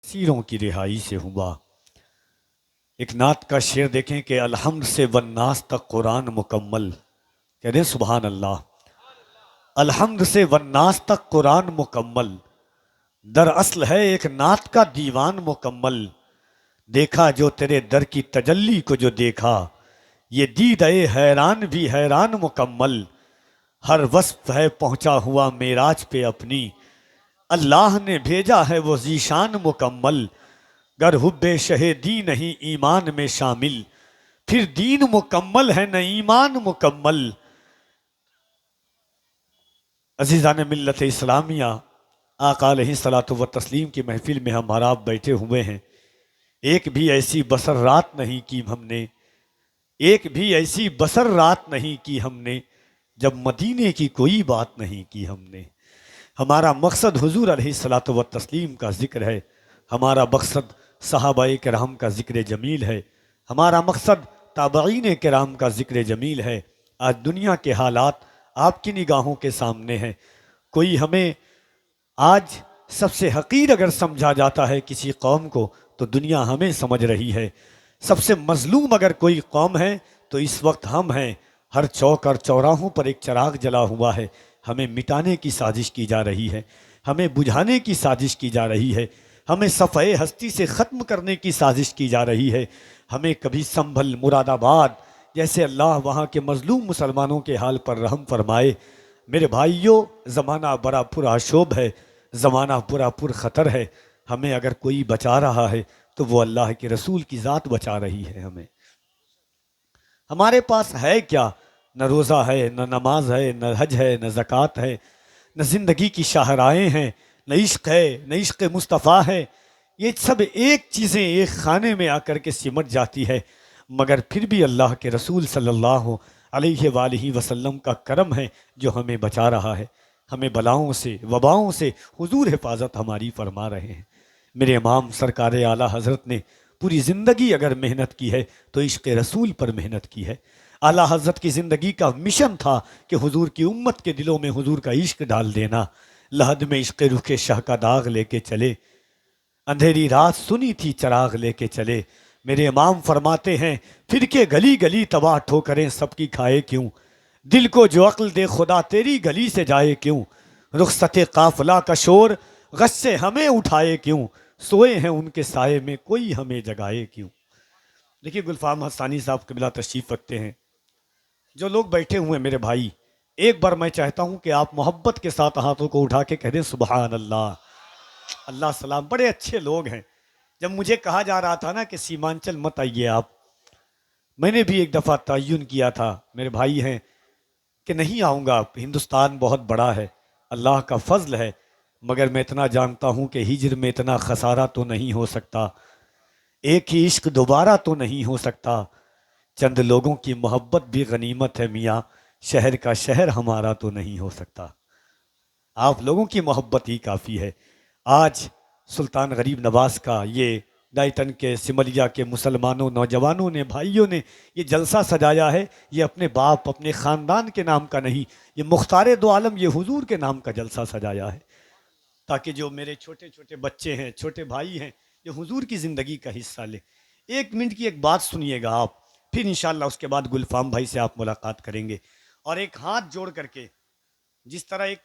سیروں کی رہائی سے ہوا۔ ایک نعت کا شعر دیکھیں کہ الحمد سے والناس تک قرآن مکمل، کہہ دیں سبحان اللہ۔ الحمد سے والناس تک قرآن مکمل، در اصل ہے ایک نعت کا دیوان مکمل۔ دیکھا جو تیرے در کی تجلی کو جو دیکھا، یہ دید اے حیران بھی حیران مکمل۔ ہر وصف ہے پہنچا ہوا معراج پہ اپنی، اللہ نے بھیجا ہے وہ ذیشان مکمل۔ گر حب شہ دین نہیں ایمان میں شامل، پھر دین مکمل ہے نہ ایمان مکمل۔ عزیزان ملت اسلامیہ، آقا علیہ الصلوۃ والتسلیم کی محفل میں ہم آپ بیٹھے ہوئے ہیں۔ ایک بھی ایسی بسر رات نہیں کی ہم نے، ایک بھی ایسی بسر رات نہیں کی ہم نے جب مدینے کی کوئی بات نہیں کی ہم نے۔ ہمارا مقصد حضور علیہ الصلوۃ والتسلیم کا ذکر ہے، ہمارا مقصد صحابہ کرام کا ذکر جمیل ہے، ہمارا مقصد تابعین کرام کا ذکر جمیل ہے۔ آج دنیا کے حالات آپ کی نگاہوں کے سامنے ہیں۔ کوئی ہمیں آج سب سے حقیر اگر سمجھا جاتا ہے کسی قوم کو تو دنیا ہمیں سمجھ رہی ہے۔ سب سے مظلوم اگر کوئی قوم ہے تو اس وقت ہم ہیں۔ ہر چوک اور چوراہوں پر ایک چراغ جلا ہوا ہے، ہمیں مٹانے کی سازش کی جا رہی ہے، ہمیں بجھانے کی سازش کی جا رہی ہے، ہمیں صفحے ہستی سے ختم کرنے کی سازش کی جا رہی ہے۔ ہمیں کبھی سنبھل، مراد آباد جیسے اللہ وہاں کے مظلوم مسلمانوں کے حال پر رحم فرمائے۔ میرے بھائیوں، زمانہ بڑا پر آشوب ہے، زمانہ بڑا پر خطر ہے۔ ہمیں اگر کوئی بچا رہا ہے تو وہ اللہ کے رسول کی ذات بچا رہی ہے ہمیں۔ ہمارے پاس ہے کیا؟ نہ روزہ ہے، نہ نماز ہے، نہ حج ہے، نہ زکوٰۃ ہے، نہ زندگی کی شاہراہیں ہیں، نہ عشق ہے، نہ عشق مصطفیٰ ہے۔ یہ سب ایک چیزیں ایک خانے میں آ کر کے سمٹ جاتی ہے، مگر پھر بھی اللہ کے رسول صلی اللہ علیہ وآلہ وسلم کا کرم ہے جو ہمیں بچا رہا ہے۔ ہمیں بلاؤں سے، وباؤں سے حضور حفاظت ہماری فرما رہے ہیں۔ میرے امام سرکار اعلیٰ حضرت نے پوری زندگی اگر محنت کی ہے تو عشق رسول پر محنت کی ہے۔ اعلیٰ حضرت کی زندگی کا مشن تھا کہ حضور کی امت کے دلوں میں حضور کا عشق ڈال دینا۔ لحد میں عشق رخ شاہ کا داغ لے کے چلے، اندھیری رات سنی تھی چراغ لے کے چلے۔ میرے امام فرماتے ہیں پھر کے گلی گلی تباہ ٹھوکریں سب کی کھائے کیوں، دل کو جو عقل دے خدا تیری گلی سے جائے کیوں، رخصت قافلہ کا شور غش سے ہمیں اٹھائے کیوں، سوئے ہیں ان کے سائے میں کوئی ہمیں جگائے کیوں۔ دیکھیے گلفام حسانی صاحب قبلہ تشریف رکھتے ہیں۔ جو لوگ بیٹھے ہوئے ہیں میرے بھائی، ایک بار میں چاہتا ہوں کہ آپ محبت کے ساتھ ہاتھوں کو اٹھا کے کہہ دیں سبحان اللہ، اللہ سلام۔ بڑے اچھے لوگ ہیں۔ جب مجھے کہا جا رہا تھا نا کہ سیمانچل مت آئیے آپ، میں نے بھی ایک دفعہ تعین کیا تھا، میرے بھائی ہیں، کہ نہیں آؤں گا۔ ہندوستان بہت بڑا ہے، اللہ کا فضل ہے، مگر میں اتنا جانتا ہوں کہ ہجر میں اتنا خسارہ تو نہیں ہو سکتا، ایک ہی عشق دوبارہ تو نہیں ہو سکتا، چند لوگوں کی محبت بھی غنیمت ہے میاں، شہر کا شہر ہمارا تو نہیں ہو سکتا۔ آپ لوگوں کی محبت ہی کافی ہے۔ آج سلطان غریب نواز کا یہ ڈائٹن کے سملیا کے مسلمانوں، نوجوانوں نے، بھائیوں نے یہ جلسہ سجایا ہے، یہ اپنے باپ، اپنے خاندان کے نام کا نہیں، یہ مختار دو عالم، یہ حضور کے نام کا جلسہ سجایا ہے، تاکہ جو میرے چھوٹے چھوٹے بچے ہیں، چھوٹے بھائی ہیں، یہ حضور کی زندگی کا حصہ لیں۔ ایک منٹ کی ایک بات سنیے گا آپ، پھر انشاءاللہ اس کے بعد گلفام بھائی سے آپ ملاقات کریں گے۔ اور ایک ہاتھ جوڑ کر کے، جس طرح ایک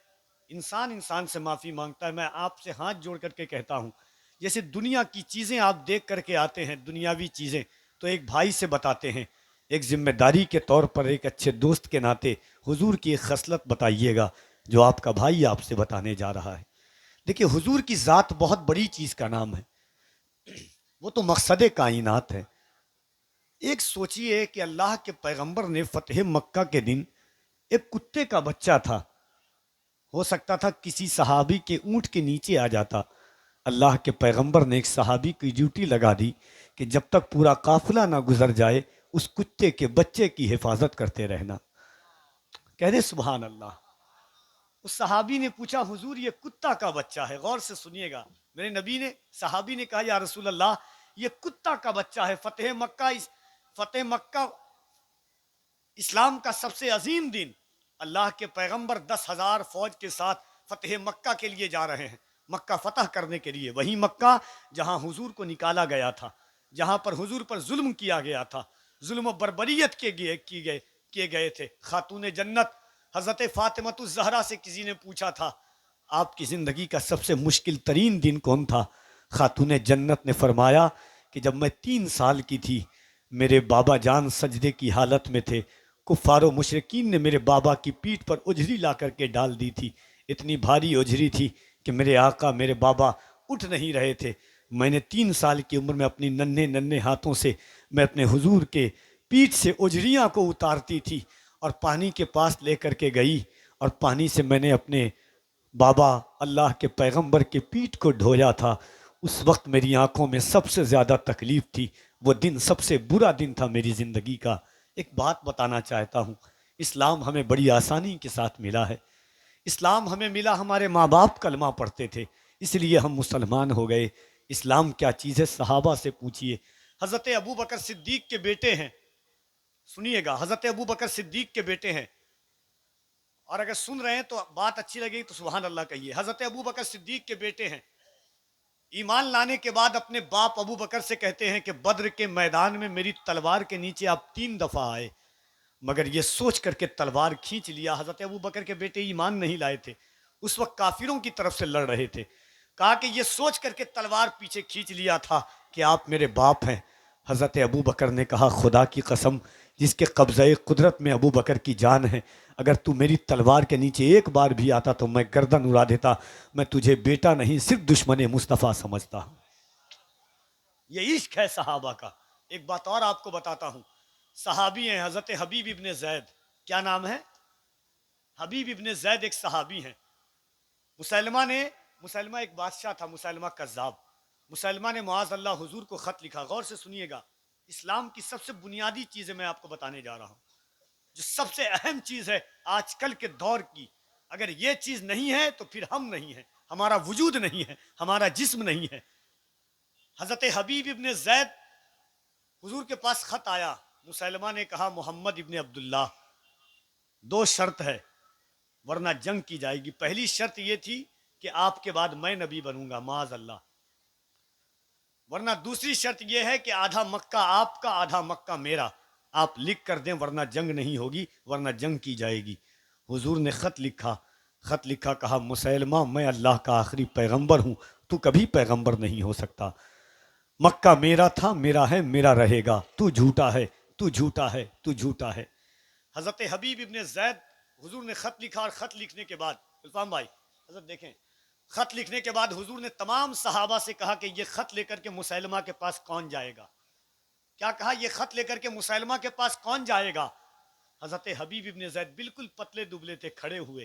انسان سے معافی مانگتا ہے، میں آپ سے ہاتھ جوڑ کر کے کہتا ہوں، جیسے دنیا کی چیزیں آپ دیکھ کر کے آتے ہیں، دنیاوی چیزیں، تو ایک بھائی سے بتاتے ہیں، ایک ذمہ داری کے طور پر، ایک اچھے دوست کے ناطے حضور کی ایک خصلت بتائیے گا جو آپ کا بھائی آپ سے بتانے جا رہا ہے۔ دیکھیے حضور کی ذات بہت بڑی چیز کا نام ہے، وہ تو مقصد کائنات ہے۔ ایک سوچئے کہ اللہ کے پیغمبر نے فتح مکہ کے دن ایک کتے کا بچہ تھا، ہو سکتا تھا کسی صحابی کے اونٹ کے نیچے آ جاتا، اللہ کے پیغمبر نے ایک صحابی کی ڈیوٹی لگا دی کہ جب تک پورا قافلہ نہ گزر جائے اس کتے کے بچے کی حفاظت کرتے رہنا۔ کہہ دے سبحان اللہ۔ اس صحابی نے پوچھا حضور یہ کتا کا بچہ ہے، غور سے سنیے گا، میرے نبی نے، صحابی نے کہا یا رسول اللہ یہ کتا کا بچہ ہے، فتح مکہ اسلام کا سب سے عظیم دن، اللہ کے پیغمبر 10,000 فوج کے ساتھ فتح مکہ کے لیے جا رہے ہیں، مکہ فتح کرنے کے لیے، وہی مکہ جہاں حضور کو نکالا گیا تھا، جہاں پر حضور پر ظلم کیا گیا تھا، ظلم و بربریت کیے گئے تھے۔ خاتون جنت حضرت فاطمۃ الزہرا سے کسی نے پوچھا تھا آپ کی زندگی کا سب سے مشکل ترین دن کون تھا؟ خاتون جنت نے فرمایا کہ جب میں 3 سال کی تھی، میرے بابا جان سجدے کی حالت میں تھے، کفار و مشرکین نے میرے بابا کی پیٹھ پر اجری لا کر کے ڈال دی تھی، اتنی بھاری اجری تھی کہ میرے آقا میرے بابا اٹھ نہیں رہے تھے۔ میں نے 3 سال کی عمر میں اپنی ننھے ننھے ہاتھوں سے میں اپنے حضور کے پیٹھ سے اجریاں کو اتارتی تھی اور پانی کے پاس لے کر کے گئی، اور پانی سے میں نے اپنے بابا اللہ کے پیغمبر کے پیٹھ کو دھویا تھا۔ اس وقت میری آنکھوں میں سب سے زیادہ تکلیف تھی، وہ دن سب سے برا دن تھا میری زندگی کا۔ ایک بات بتانا چاہتا ہوں، اسلام ہمیں بڑی آسانی کے ساتھ ملا ہے۔ اسلام ہمیں ملا، ہمارے ماں باپ کلمہ پڑھتے تھے اس لیے ہم مسلمان ہو گئے۔ اسلام کیا چیز ہے؟ صحابہ سے پوچھئے۔ حضرت ابو بکر صدیق کے بیٹے ہیں، سنیے گا، حضرت ابو بکر صدیق کے بیٹے ہیں، اور اگر سن رہے ہیں تو بات اچھی لگے تو سبحان اللہ کہیے۔ حضرت ابو بکر صدیق کے بیٹے ہیں، ایمان لانے کے بعد اپنے باپ ابو بکر سے کہتے ہیں کہ بدر کے میدان میں میری تلوار کے نیچے آپ 3 دفعہ آئے، مگر یہ سوچ کر کے تلوار کھینچ لیا۔ حضرت ابو بکر کے بیٹے ایمان نہیں لائے تھے، اس وقت کافروں کی طرف سے لڑ رہے تھے، کہا کہ یہ سوچ کر کے تلوار پیچھے کھینچ لیا تھا کہ آپ میرے باپ ہیں۔ حضرت ابو بکر نے کہا خدا کی قسم جس کے قبضہ قدرت میں ابو بکر کی جان ہے، اگر تو میری تلوار کے نیچے ایک بار بھی آتا تو میں گردن اڑا دیتا، میں تجھے بیٹا نہیں صرف دشمن مصطفیٰ سمجھتا ہوں۔ یہ عشق ہے صحابہ کا۔ ایک بات اور آپ کو بتاتا ہوں، صحابی ہیں حضرت حبیب ابن زید، کیا نام ہے؟ حبیب ابن زید ایک صحابی ہیں۔ مسلمہ ایک بادشاہ تھا، مسلمہ کذاب۔ مسلمہ نے معاذ اللہ حضور کو خط لکھا، غور سے سنیے گا، اسلام کی سب سے بنیادی چیزیں میں آپ کو بتانے جا رہا ہوں، جو سب سے اہم چیز ہے آج کل کے دور کی۔ اگر یہ چیز نہیں ہے تو پھر ہم نہیں ہیں، ہمارا وجود نہیں ہے، ہمارا جسم نہیں ہے۔ حضرت حبیب ابن زید حضور کے پاس خط آیا، مسلمہ نے کہا محمد ابن عبداللہ 2 شرط ہے ورنہ جنگ کی جائے گی۔ پہلی شرط یہ تھی کہ آپ کے بعد میں نبی بنوں گا معاذ اللہ، ورنہ دوسری شرط یہ ہے کہ آدھا مکہ آپ کا آدھا مکہ میرا، آپ لکھ کر دیں ورنہ جنگ نہیں ہوگی، ورنہ جنگ کی جائے گی۔ حضور نے خط لکھا، کہا مسلمہ میں اللہ کا آخری پیغمبر ہوں، تو کبھی پیغمبر نہیں ہو سکتا۔ مکہ میرا تھا، میرا ہے، میرا رہے گا، تو جھوٹا ہے، تو جھوٹا ہے، تو جھوٹا ہے۔ حضرت حبیب ابن زید، حضور نے خط لکھا، اور خط لکھنے کے بعد الفام بھائی حضرت دیکھیں، خط لکھنے کے بعد حضور نے تمام صحابہ سے کہا کہ یہ خط لے کر کے مسلمہ کے پاس کون جائے گا؟ کیا کہا؟ یہ خط لے کر کے مسلمہ کے پاس کون جائے گا؟ حضرت حبیب ابن زید بالکل پتلے دبلے تھے، کھڑے ہوئے۔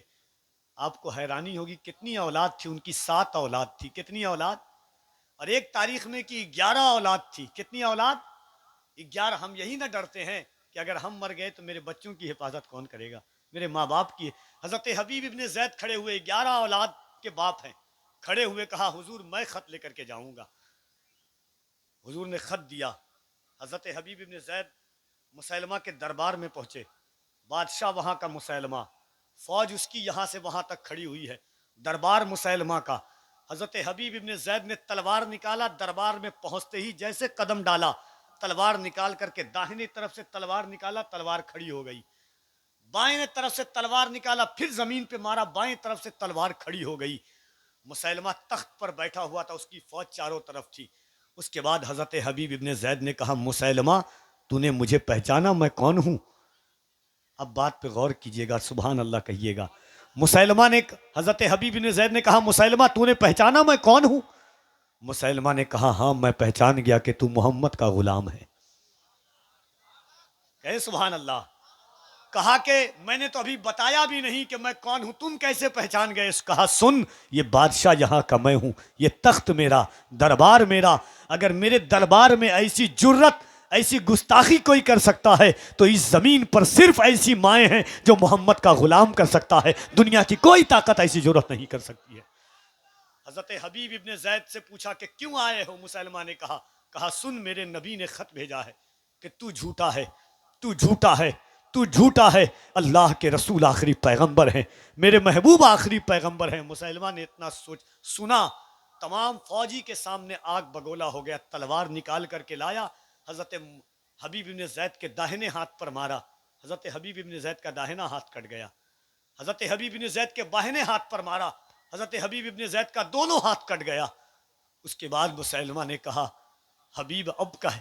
آپ کو حیرانی ہوگی کتنی اولاد تھی ان کی، 7 اولاد تھی۔ کتنی اولاد؟ اور ایک تاریخ میں کی 11 اولاد تھی۔ کتنی اولاد؟ 11۔ ہم یہی نہ ڈرتے ہیں کہ اگر ہم مر گئے تو میرے بچوں کی حفاظت کون کرے گا؟ میرے ماں باپ کی۔ حضرت حبیب ابن زید کھڑے ہوئے، 11 اولاد کے باپ ہیں، کھڑے ہوئے کہا حضور میں خط لے کر کے جاؤں گا۔ حضور نے خط دیا، حضرت حبیب ابن زید مسلمہ کے دربار میں پہنچے، بادشاہ وہاں کا مسلمہ، فوج اس کی یہاں سے وہاں تک کھڑی ہوئی ہے، دربار مسلمہ کا۔ حضرت حبیب ابن زید نے تلوار نکالا، دربار میں پہنچتے ہی جیسے قدم ڈالا، تلوار نکال کر کے داہنی طرف سے تلوار نکالا، تلوار کھڑی ہو گئی، بائیں طرف سے تلوار نکالا، پھر زمین پہ مارا، بائیں طرف سے تلوار کھڑی ہو گئی۔ مسلمہ تخت پر بیٹھا ہوا تھا، اس کی فوج چاروں طرف تھی۔ اس کے بعد حضرت حبیب ابن زید نے کہا مسلمہ تو نے مجھے پہچانا میں کون ہوں؟ اب بات پہ غور کیجئے گا، سبحان اللہ کہیے گا۔ مسلمہ نے، حضرت حبیب بن زید نے کہا مسلمہ تو نے پہچانا میں کون ہوں؟ مسلمہ نے کہا ہاں میں پہچان گیا کہ تو محمد کا غلام ہے۔ کہے سبحان اللہ۔ کہا کہ میں نے تو ابھی بتایا بھی نہیں کہ میں کون ہوں، تم کیسے پہچان گئے؟ کہا سن، یہ بادشاہ یہاں کا میں ہوں، یہ تخت میرا، دربار میرا، اگر میرے دربار میں ایسی جرت، ایسی گستاخی کوئی کر سکتا ہے تو اس زمین پر صرف ایسی مائیں ہیں جو محمد کا غلام کر سکتا ہے، دنیا کی کوئی طاقت ایسی جرت نہیں کر سکتی ہے۔ حضرت حبیب ابن زید سے پوچھا کہ کیوں آئے ہو؟ مسلمہ نے کہا سن میرے نبی نے خط بھیجا ہے کہ تو جھوٹا ہے، تو جھوٹا ہے، تو جھوٹا ہے، اللہ کے رسول آخری پیغمبر ہیں، میرے محبوب آخری پیغمبر ہیں۔ مسلمہ نے اتنا سنا، تمام فوجی کے سامنے آگ بگولا ہو گیا، تلوار نکال کر کے لایا، حضرت حبیب بن زید کے داہنے ہاتھ پر مارا، حضرت حبیب بن زید کا داہنا ہاتھ کٹ گیا، حضرت حبیب بن زید کے بائیں ہاتھ پر مارا، حضرت حبیب بن زید کا دونوں ہاتھ کٹ گیا۔ اس کے بعد مسلمہ نے کہا حبیب اب کہے،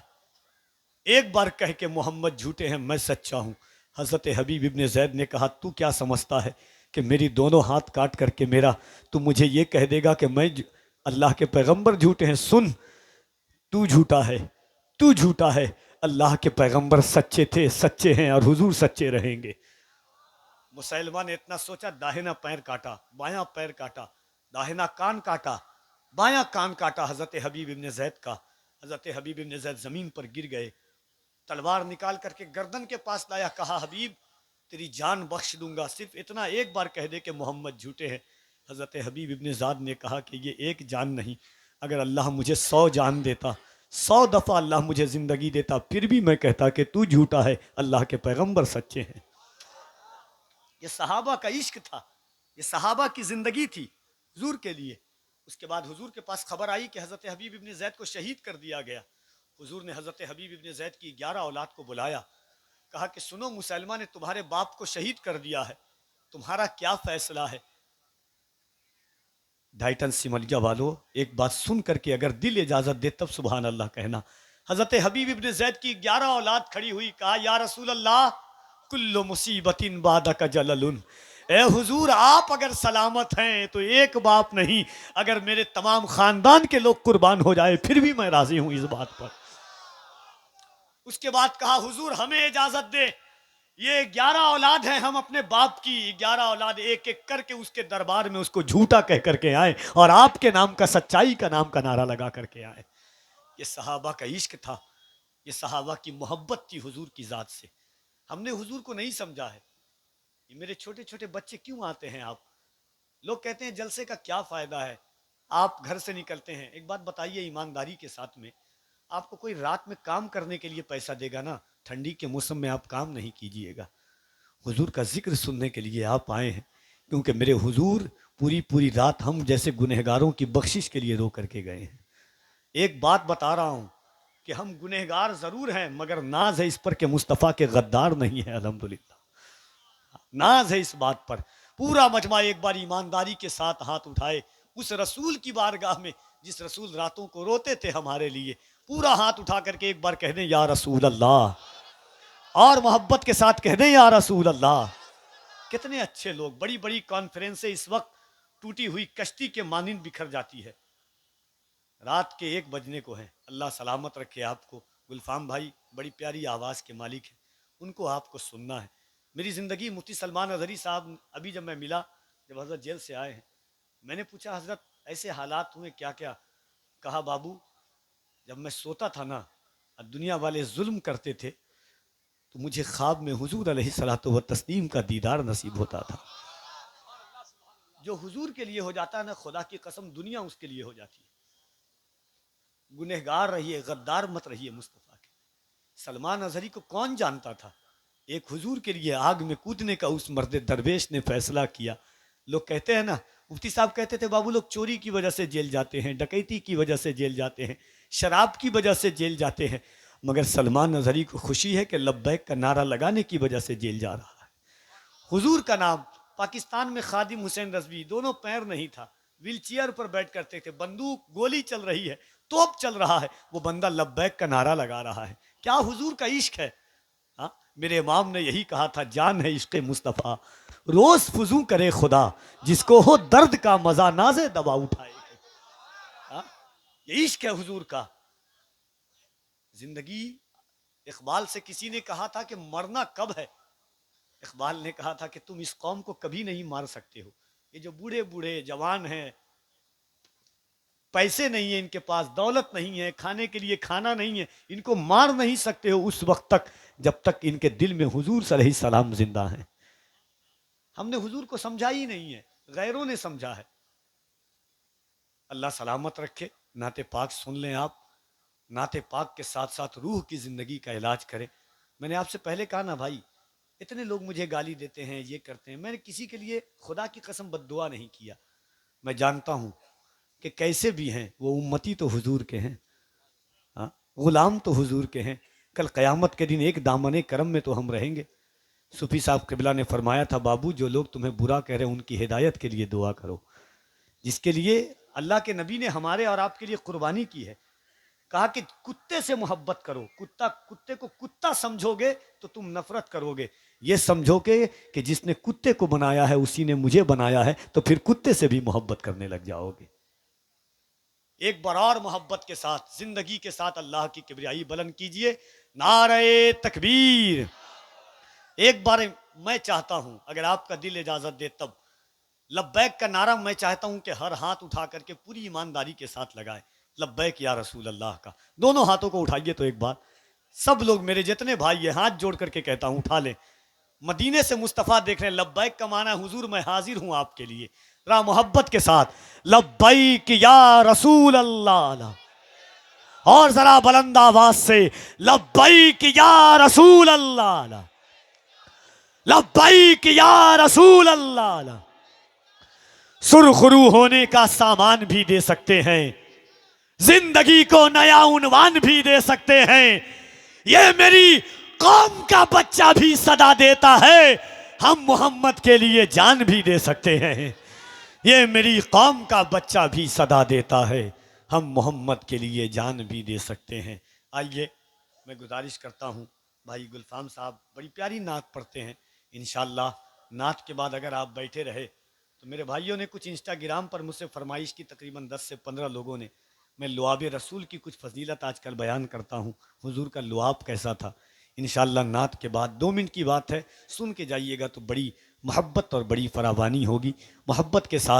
ایک بار کہہ کہ محمد جھوٹے ہیں، میں سچا ہوں۔ حضرت حبیب ابن زید نے کہا تو کیا سمجھتا ہے کہ میری دونوں ہاتھ کاٹ کر کے میرا تو مجھے یہ کہہ دے گا کہ میں اللہ کے پیغمبر جھوٹے ہیں؟ سن، تو جھوٹا ہے، تو جھوٹا ہے، اللہ کے پیغمبر سچے تھے، سچے ہیں، اور حضور سچے رہیں گے۔ مسلمہ نے اتنا سوچا، داہنا پیر کاٹا، بایاں پیر کاٹا، داہنا کان کاٹا، بایاں کان کاٹا حضرت حبیب ابن زید کا۔ حضرت حبیب ابن زید زمین پر گر گئے، تلوار نکال کر کے گردن کے پاس لایا، کہا حبیب تیری جان بخش دوں گا، صرف اتنا ایک بار کہہ دے کہ محمد جھوٹے ہیں۔ حضرت حبیب ابن زید نے کہا کہ یہ ایک جان نہیں، اگر اللہ مجھے 100 جان دیتا، 100 دفعہ اللہ مجھے زندگی دیتا، پھر بھی میں کہتا کہ تو جھوٹا ہے، اللہ کے پیغمبر سچے ہیں۔ یہ صحابہ کا عشق تھا، یہ صحابہ کی زندگی تھی حضور کے لیے۔ اس کے بعد حضور کے پاس خبر آئی کہ حضرت حبیب ابن زید کو شہید کر دیا گیا۔ حضور نے حضرت حبیب ابن زید کی 11 اولاد کو بلایا، کہا کہ سنو، مسلمہ نے تمہارے باپ کو شہید کر دیا ہے، تمہارا کیا فیصلہ ہے؟ ڈھائٹن سملجہ والو، ایک بات سن کر کے اگر دل اجازت دے تب سبحان اللہ کہنا۔ حضرت حبیب ابن زید کی 11 اولاد کھڑی ہوئی، کہا یا رسول اللہ کل مصیبت بعدک جلل، اے حضور آپ اگر سلامت ہیں تو ایک باپ نہیں، اگر میرے تمام خاندان کے لوگ قربان ہو جائے پھر بھی میں راضی ہوں اس بات پر۔ اس کے بعد کہا حضور ہمیں اجازت دے، یہ 11 اولاد ہیں، ہم اپنے باپ کی 11 اولاد ایک ایک کر کے اس کے دربار میں اس کو جھوٹا کہہ کر کے آئے اور آپ کے نام کا، سچائی کا نام کا نعرہ لگا کر کے آئے۔ یہ صحابہ کا عشق تھا، یہ صحابہ کی محبت تھی حضور کی ذات سے۔ ہم نے حضور کو نہیں سمجھا ہے۔ یہ میرے چھوٹے چھوٹے بچے کیوں آتے ہیں؟ آپ لوگ کہتے ہیں جلسے کا کیا فائدہ ہے، آپ گھر سے نکلتے ہیں، ایک بات بتائیے ایمانداری کے ساتھ میں، آپ کو کوئی رات میں کام کرنے کے لیے پیسہ دے گا نا؟ ٹھنڈی کے موسم میں آپ کام نہیں کیجئے گا، حضور کا ذکر سننے کے لیے آپ آئے ہیں، کیونکہ میرے حضور پوری پوری رات ہم جیسے گنہگاروں کی بخشش کے لیے رو کر کے گئے ہیں۔ ایک بات بتا رہا ہوں کہ ہم گنہگار ضرور ہیں، مگر ناز ہے اس پر کہ مصطفیٰ کے غدار نہیں ہیں، الحمدللہ ناز ہے اس بات پر۔ پورا مجمع ایک بار ایمانداری کے ساتھ ہاتھ اٹھائے اس رسول کی بارگاہ میں، جس رسول راتوں کو روتے تھے ہمارے لیے، پورا ہاتھ اٹھا کر کے ایک بار کہہ دیں یا رسول اللہ، اور محبت کے ساتھ کہہ دیں یا رسول اللہ۔ کتنے اچھے لوگ، بڑی بڑی کانفرنسیں اس وقت ٹوٹی ہوئی کشتی کے مانند بکھر جاتی ہے، رات کے 1 بجنے کو ہیں۔ اللہ سلامت رکھے آپ کو۔ گلفام بھائی بڑی پیاری آواز کے مالک ہیں، ان کو آپ کو سننا ہے۔ میری زندگی مفتی سلمان اظہری صاحب ابھی جب میں ملا، جب حضرت جیل سے آئے ہیں، میں نے پوچھا حضرت ایسے حالات ہوئے کیا کیا؟ کہا بابو جب میں سوتا تھا نا، دنیا والے ظلم کرتے تھے، تو مجھے خواب میں حضور علیہ الصلوۃ والتسلیم کا دیدار نصیب ہوتا تھا۔ جو حضور کے لیے ہو جاتا ہے نا، خدا کی قسم دنیا اس کے لیے ہو جاتی ہے۔ گنہگار رہیے، غدار مت رہیے مصطفیٰ کے۔ سلمان اظہری کو کون جانتا تھا؟ ایک حضور کے لیے آگ میں کودنے کا اس مرد درویش نے فیصلہ کیا۔ لوگ کہتے ہیں نا، مفتی صاحب کہتے تھے بابو لوگ چوری کی وجہ سے جیل جاتے ہیں، ڈکیتی کی وجہ سے جیل جاتے ہیں، شراب کی وجہ سے جیل جاتے ہیں، مگر سلمان اظہری کو خوشی ہے کہ لبیک کا نعرہ لگانے کی وجہ سے جیل جا رہا ہے۔ حضور کا نام، پاکستان میں خادم حسین رضوی دونوں پیر نہیں تھا، ویل چیئر پر بیٹھ کرتے تھے، بندوق گولی چل رہی ہے، توپ چل رہا ہے، وہ بندہ لبیک کا نعرہ لگا رہا ہے۔ کیا حضور کا عشق ہے؟ ہاں میرے امام نے یہی کہا تھا، جان ہے عشق مصطفیٰ روز فزوں کرے خدا، جس کو ہو درد کا مزہ نازے دوا اٹھائے۔ ہاں یہ عشق ہے حضور کا۔ زندگی، اقبال سے کسی نے کہا تھا کہ مرنا کب ہے؟ اقبال نے کہا تھا کہ تم اس قوم کو کبھی نہیں مار سکتے ہو، یہ جو بوڑھے بوڑھے جوان ہیں، پیسے نہیں ہیں ان کے پاس، دولت نہیں ہے، کھانے کے لیے کھانا نہیں ہے، ان کو مار نہیں سکتے ہو اس وقت تک جب تک ان کے دل میں حضور صلی اللہ علیہ السلام زندہ ہیں۔ ہم نے حضور کو سمجھا ہی نہیں ہے، غیروں نے سمجھا ہے۔ اللہ سلامت رکھے۔ نعت پاک سن لیں آپ، نعت پاک کے ساتھ ساتھ روح کی زندگی کا علاج کریں۔ میں نے آپ سے پہلے کہا نا بھائی، اتنے لوگ مجھے گالی دیتے ہیں، یہ کرتے ہیں، میں نے کسی کے لیے خدا کی قسم بد دعا نہیں کیا. میں جانتا ہوں کہ کیسے بھی ہیں وہ امتی تو حضور کے ہیں، ہاں غلام تو حضور کے ہیں. کل قیامت کے دن ایک دامن کرم میں تو ہم رہیں گے. صوفی صاحب قبلہ نے فرمایا تھا، بابو جو لوگ تمہیں برا کہہ رہے ہیں ان کی ہدایت کے لیے دعا کرو، جس کے لیے اللہ کے نبی نے ہمارے اور آپ کے لیے قربانی کی ہے. کہا کہ کتے سے محبت کرو، کتے کو کتا سمجھو گے تو تم نفرت کرو گے، یہ سمجھو گے کہ جس نے کتے کو بنایا ہے اسی نے مجھے بنایا ہے، تو پھر کتے سے بھی محبت کرنے لگ جاؤ گے. ایک بار اور محبت کے ساتھ زندگی کے ساتھ اللہ کی کبریائی بلند کیجئے، نعرہ تکبیر. ایک بار میں چاہتا ہوں اگر آپ کا دل اجازت دے تب لبیک کا نعرہ میں چاہتا ہوں کہ ہر ہاتھ اٹھا کر کے پوری ایمانداری کے ساتھ لگائے، لبیک یا رسول اللہ کا. دونوں ہاتھوں کو اٹھائیے تو ایک بار سب لوگ، میرے جتنے بھائی یہ ہاتھ جوڑ کر کے کہتا ہوں اٹھا لیں. مدینے سے مصطفیٰ دیکھ رہے ہیں، لبیک کا معنی حضور میں حاضر ہوں آپ کے لیے. را محبت کے ساتھ لبیک یا رسول اللہ، اور ذرا بلند آواز سے لبیک یا رسول اللہ، لبیک یا رسول اللہ. سرخرو ہونے کا سامان بھی دے سکتے ہیں، زندگی کو نیا عنوان بھی دے سکتے ہیں. یہ میری قوم کا بچہ بھی صدا دیتا ہے، ہم محمد کے لیے جان بھی دے سکتے ہیں. یہ میری قوم کا بچہ بھی صدا دیتا ہے، ہم محمد کے لیے جان بھی دے سکتے ہیں. آئیے میں گزارش کرتا ہوں، بھائی گلفام صاحب بڑی پیاری نعت پڑھتے ہیں. انشاءاللہ نعت کے بعد اگر آپ بیٹھے رہے تو میرے بھائیوں نے کچھ انسٹاگرام پر مجھ سے فرمائش کی، تقریباً 10 سے 15 لوگوں نے، میں لعاب رسول کی کچھ فضیلت آج کل بیان کرتا ہوں، حضور کا لعاب کیسا تھا. انشاءاللہ نعت کے بعد 2 منٹ کی بات ہے، سن کے جائیے گا تو بڑی محبت اور بڑی فراوانی ہوگی. محبت کے ساتھ